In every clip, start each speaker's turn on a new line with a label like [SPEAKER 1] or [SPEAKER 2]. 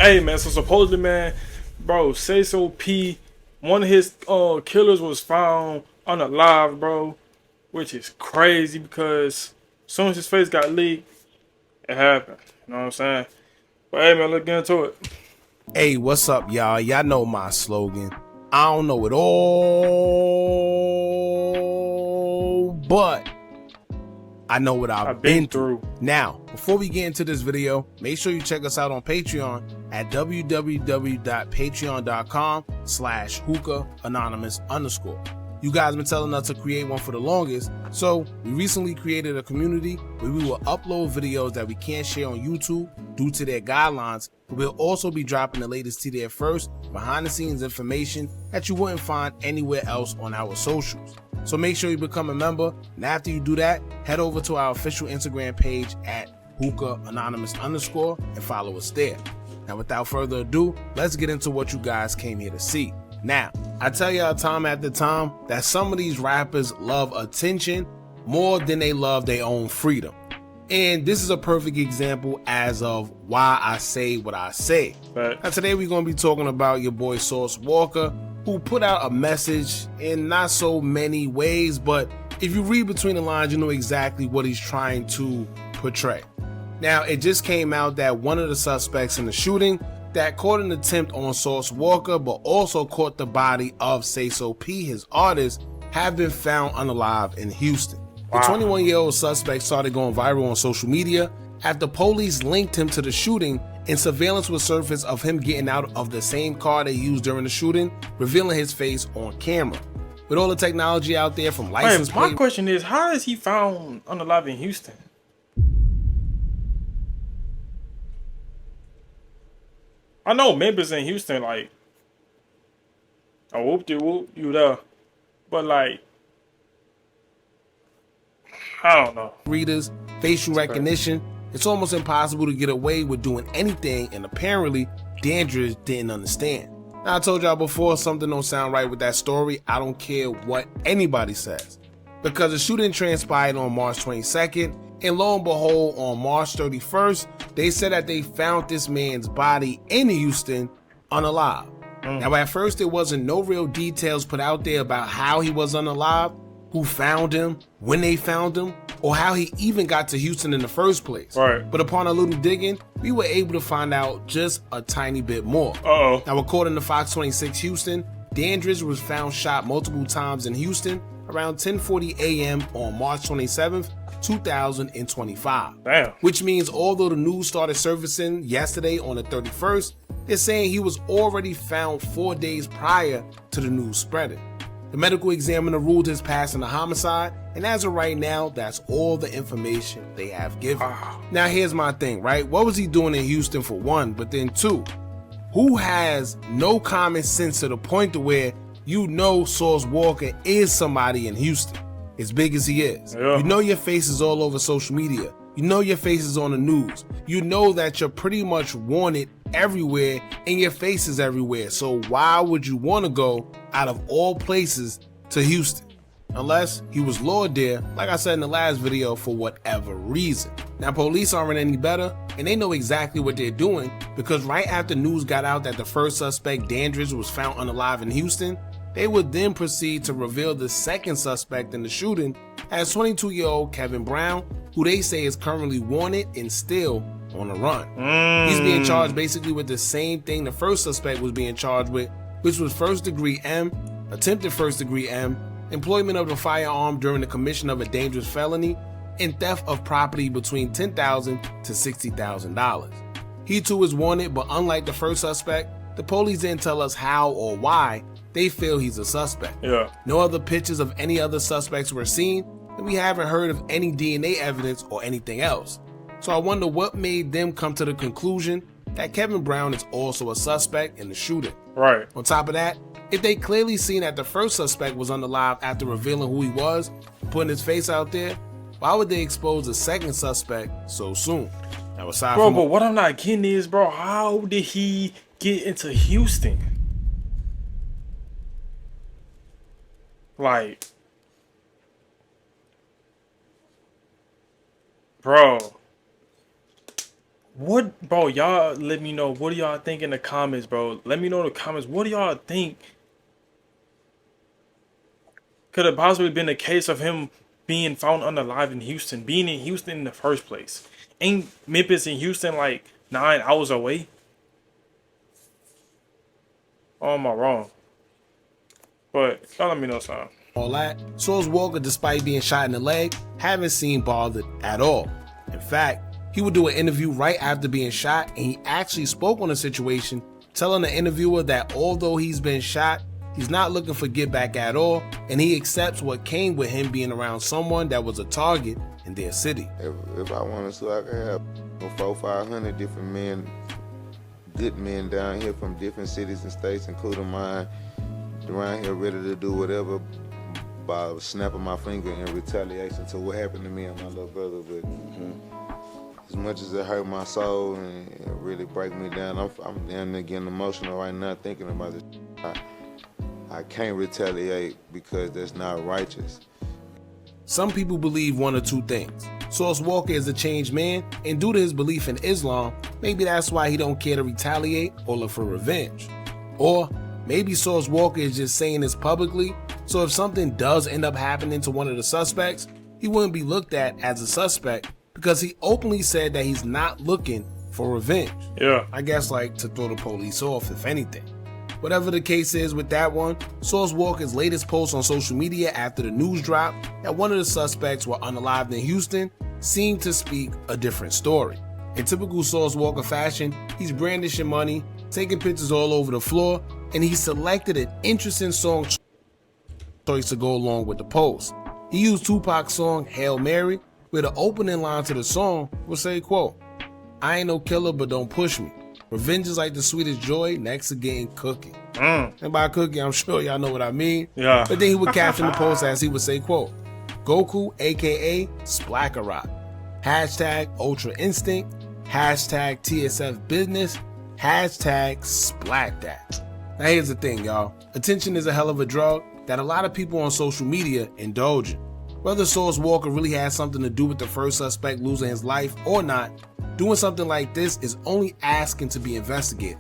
[SPEAKER 1] Hey man, so supposedly man, bro, Sayso P, one of his killers was found unalive, bro, which is crazy because as soon as his face got leaked, it happened. You know what I'm saying? But hey man, let's get into it.
[SPEAKER 2] Hey, what's up, y'all? Y'all know my slogan. I don't know it all, but I know what I've
[SPEAKER 1] I've been
[SPEAKER 2] been through.
[SPEAKER 1] through.
[SPEAKER 2] Now, before we get into this video, make sure you check us out on Patreon at www.patreon.com/hookah_anonymous. You guys been telling us to create one for the longest, so we recently created a community where we will upload videos that we can't share on YouTube due to their guidelines, but we'll also be dropping the latest to there first, behind the scenes information that you wouldn't find anywhere else on our socials. So make sure you become a member, and after you do that, head over to our official Instagram page at hookah_anonymous and follow us there. Now without further ado, let's get into what you guys came here to see. Now, I tell y'all time after time that some of these rappers love attention more than they love their own freedom. And this is a perfect example as of why I say what I say.
[SPEAKER 1] But
[SPEAKER 2] Now today we're going to be talking about your boy Sauce Walka, who put out a message in not so many ways, but if you read between the lines, you know exactly what he's trying to portray. Now, it just came out that one of the suspects in the shooting that caught an attempt on Sauce Walka, but also caught the body of Sayso P, his artist, have been found unalive in Houston. The 21-year-old suspect started going viral on social media after police linked him to the shooting, and surveillance was surfaced of him getting out of the same car they used during the shooting, revealing his face on camera. With all the technology out there from license
[SPEAKER 1] my
[SPEAKER 2] plate...
[SPEAKER 1] question is, how is he found unalive in Houston? I know Memphis in Houston, like, oh whoop you there, but like, I don't know.
[SPEAKER 2] readers, facial recognition, it's almost impossible to get away with doing anything, and apparently Dandridge didn't understand. Now I told y'all before, something don't sound right with that story. I don't care what anybody says, because the shooting transpired on March 22nd, and lo and behold, on March 31st, they said that they found this man's body in Houston unalive. Now at first there wasn't no real details put out there about how he was unalive, who found him, when they found him, or how he even got to Houston in the first place.
[SPEAKER 1] Right.
[SPEAKER 2] But upon a little digging, we were able to find out just a tiny bit more.
[SPEAKER 1] Uh-oh.
[SPEAKER 2] Now according to Fox 26 Houston, Dandridge was found shot multiple times in Houston around 10:40 a.m. on March 27th, 2025.
[SPEAKER 1] Damn.
[SPEAKER 2] Which means although the news started surfacing yesterday on the 31st, they're saying he was already found 4 days prior to the news spreading. The medical examiner ruled his passing a homicide, and as of right now, that's all the information they have given. Now here's my thing, right? What was he doing in Houston for one, but then two, who has no common sense to the point to where you know Sauce Walka is somebody in Houston, as big as he is.
[SPEAKER 1] Yeah.
[SPEAKER 2] You know your face is all over social media. You know your face is on the news. You know that you're pretty much wanted everywhere and your face is everywhere. So why would you want to go out of all places to Houston? Unless he was lured there, like I said in the last video, for whatever reason. Now police aren't any better, and they know exactly what they're doing, because right after news got out that the first suspect, Dandridge, was found unalive in Houston, they would then proceed to reveal the second suspect in the shooting as 22-year-old Kevin Brown, who they say is currently wanted and still on the run. He's being charged basically with the same thing the first suspect was being charged with, which was first-degree M, attempted first-degree M, employment of a firearm during the commission of a dangerous felony, and theft of property between $10,000 to $60,000. He too is wanted, but unlike the first suspect, the police didn't tell us how or why they feel he's a suspect.
[SPEAKER 1] Yeah.
[SPEAKER 2] No other pictures of any other suspects were seen, and we haven't heard of any DNA evidence or anything else. So I wonder what made them come to the conclusion that Kevin Brown is also a suspect in the shooting.
[SPEAKER 1] Right.
[SPEAKER 2] On top of that, if they clearly seen that the first suspect was unalive after revealing who he was, putting his face out there, why would they expose the second suspect so soon? Now aside
[SPEAKER 1] Bro,
[SPEAKER 2] from
[SPEAKER 1] but what I'm not getting is, bro, how did he get into Houston? Like, bro, What, bro? Y'all let me know. What do y'all think in the comments, bro? Let me know in the comments. What do y'all think could have possibly been the case of him being found unalive in Houston, being in Houston in the first place? Ain't Memphis and Houston like 9 hours away? Or am I wrong? But y'all let me know something.
[SPEAKER 2] All that, Sauce Walka, despite being shot in the leg, haven't seemed bothered at all. In fact, he would do an interview right after being shot, and he actually spoke on the situation, telling the interviewer that although he's been shot, he's not looking for get back at all, and he accepts what came with him being around someone that was a target in their city.
[SPEAKER 3] If I wanted to, I could have 400-500 different men, good men down here from different cities and states, including mine, around here ready to do whatever by snapping my finger in retaliation to what happened to me and my little brother. But as much as it hurt my soul and it really break me down, I'm damn near getting emotional right now thinking about this. I can't retaliate because that's not righteous.
[SPEAKER 2] Some people believe one or two things. Sauce Walka is a changed man, and due to his belief in Islam, maybe that's why he don't care to retaliate or look for revenge. Or maybe Sauce Walka is just saying this publicly, so if something does end up happening to one of the suspects, he wouldn't be looked at as a suspect because he openly said that he's not looking for revenge.
[SPEAKER 1] Yeah.
[SPEAKER 2] I guess like to throw the police off, if anything. Whatever the case is with that one, Sauce Walka's latest post on social media after the news dropped that one of the suspects were unalived in Houston seemed to speak a different story. In typical Sauce Walka fashion, he's brandishing money, taking pictures all over the floor, and he selected an interesting song choice to go along with the post. He used Tupac's song Hail Mary, where the opening line to the song will say, quote, "I ain't no killer, but don't push me. Revenge is like the sweetest joy next to getting cookie." And by cookie, I'm sure y'all know what I mean.
[SPEAKER 1] Yeah.
[SPEAKER 2] But then he would caption the post as he would say, quote, "Goku, aka Splackarot. Hashtag Ultra Instinct. Hashtag TSF Business. Hashtag Splat That." Now here's the thing, y'all. Attention is a hell of a drug that a lot of people on social media indulge in. Whether Sauce Walka really has something to do with the first suspect losing his life or not, doing something like this is only asking to be investigated.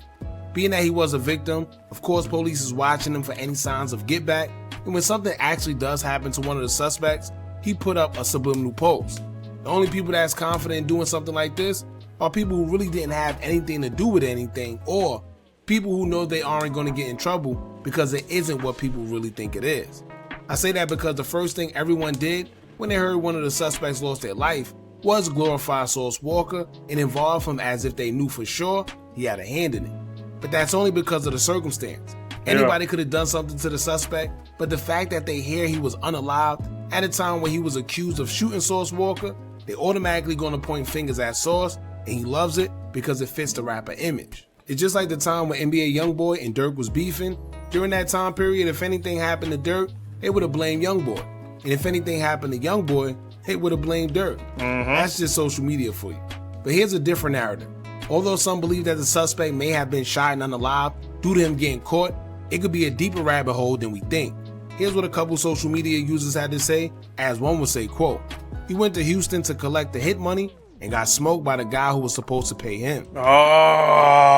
[SPEAKER 2] Being that he was a victim, of course police is watching him for any signs of get back, and when something actually does happen to one of the suspects, he put up a subliminal post. The only people that's confident in doing something like this are people who really didn't have anything to do with anything, or people who know they aren't going to get in trouble because it isn't what people really think it is. I say that because the first thing everyone did when they heard one of the suspects lost their life was glorify Sauce Walka and involve him as if they knew for sure he had a hand in it. But that's only because of the circumstance. Anybody could have done something to the suspect, but the fact that they hear he was unalived at a time when he was accused of shooting Sauce Walka, they automatically gonna point fingers at Sauce, and he loves it because it fits the rapper image. It's just like the time when NBA YoungBoy and Dirk was beefing. During that time period, if anything happened to Dirk, they would have blamed YoungBoy. And if anything happened to YoungBoy, they would have blamed Dirk. That's just social media for you. But here's a different narrative. Although some believe that the suspect may have been shot and unalive due to him getting caught, it could be a deeper rabbit hole than we think. Here's what a couple social media users had to say, as one would say, quote, "He went to Houston to collect the hit money and got smoked by the guy who was supposed to pay him."
[SPEAKER 1] Oh.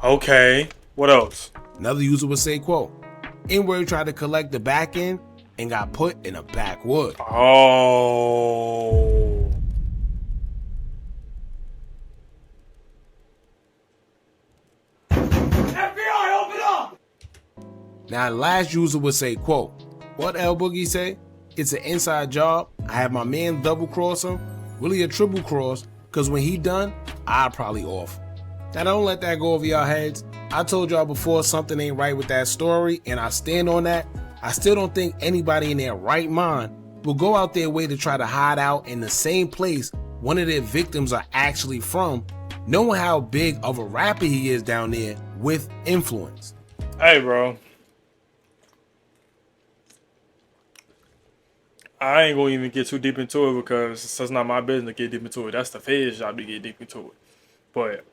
[SPEAKER 1] Okay. What else?
[SPEAKER 2] Another user would say, quote, "N-Word tried to collect the back end and got put in a backwood."
[SPEAKER 1] Oh.
[SPEAKER 4] FBI, open up!
[SPEAKER 2] Now the last user would say, quote, "What L Boogie say? It's an inside job. I have my man double cross him, really a triple cross, cause when he done, I'll probably off." Now don't let that go over your heads. I told y'all before something ain't right with that story, and I stand on that. I still don't think anybody in their right mind will go out their way to try to hide out in the same place one of their victims are actually from, knowing how big of a rapper he is down there with influence.
[SPEAKER 1] Hey, bro. I ain't gonna even get too deep into it because that's not my business to get deep into it. That's the Fed's job to get deep into it. But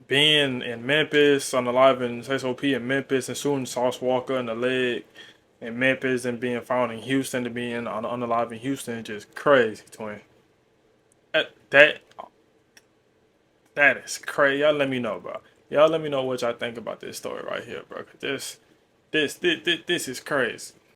[SPEAKER 1] being in Memphis, unaliving Sayso P in Memphis, and shooting Sauce Walka in the leg in Memphis, and being found in Houston to being unalive in Houston is just crazy, twin. That that is crazy. Y'all let me know, bro. Y'all let me know what y'all think about this story right here, bro. 'Cause this is crazy.